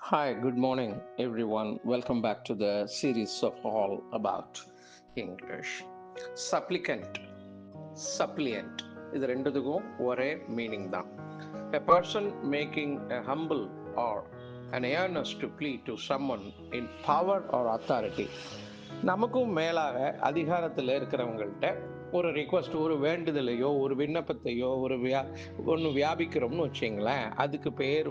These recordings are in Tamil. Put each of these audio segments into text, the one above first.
Hi, good morning, everyone. Welcome back to the series of all about English. Supplicant, suppliant. இது ரெண்டுத்துக்கும் ஒரே மீனிங் தான். A person making a humble or an earnest to plead to someone in power or authority. நமக்கும் மேலாக அதிகாரத்தில் இருக்கிறவங்கள்ட்ட ஒரு ரிக்வஸ்ட், ஒரு வேண்டுதலையோ ஒரு விண்ணப்பத்தையோ ஒன்று வியாபிக்கிறோம்னு வச்சிங்களேன், அதுக்கு பேர்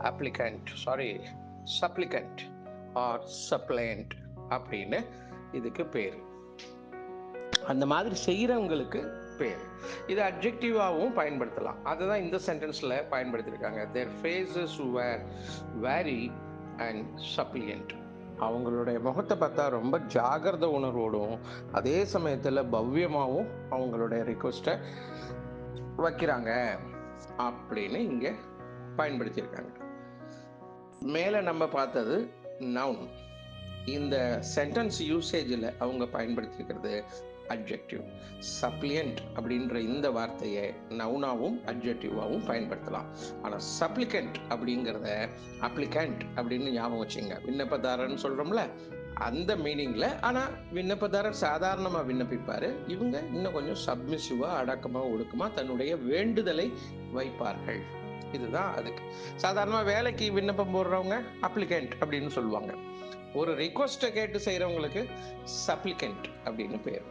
applicant, sorry supplicant or suppliant அப்படின்னு இதுக்கு பேர். அந்த மாதிரி செய்கிறவங்களுக்கு பேர். இது அட்ஜெக்டிவாகவும் பயன்படுத்தலாம். அதுதான் இந்த சென்டென்ஸில் பயன்படுத்தியிருக்காங்க. their faces were very and suppliant. அவங்களுடைய முகத்தை பார்த்தா ரொம்ப ஜாகிரத உணர்வோடும் அதே சமயத்தில் பவ்யமாகவும் அவங்களுடைய ரிக்வெஸ்ட்டை வைக்கிறாங்க அப்படின்னு இங்கே பயன்படுத்தியிருக்காங்க. மேலே நம்ம பார்த்தது நவுன். இந்த சென்டென்ஸ் யூசேஜில் அவங்க பயன்படுத்தியிருக்கிறது அட்ஜெக்டிவ். சப்ளியன்ட் அப்படின்ற இந்த வார்த்தையை நவுனாவும் அட்ஜெக்டிவாகவும் பயன்படுத்தலாம். ஆனால் சப்ளிகண்ட் அப்படிங்கிறத அப்ளிகண்ட் அப்படின்னு ஞாபகம் வச்சுங்க. விண்ணப்பதாரன்னு சொல்கிறோம்ல, அந்த மீனிங்கில். ஆனால் விண்ணப்பதாரர் சாதாரணமாக விண்ணப்பிப்பார். இவங்க இன்னும் கொஞ்சம் சப்மிசிவாக, அடக்கமாக, ஒடுக்கமாக தன்னுடைய வேண்டுதலை வைப்பார்கள். இதுதான் அதுக்கு. சாதாரணமாக வேலைக்கு விண்ணப்பம் போடுறவங்க அப்ளிகண்ட் அப்படின்னு சொல்லுவாங்க. ஒரு ரிக்வஸ்ட்டை கேட்டு செய்கிறவங்களுக்கு சப்ளிகண்ட் அப்படின்னு பேர்.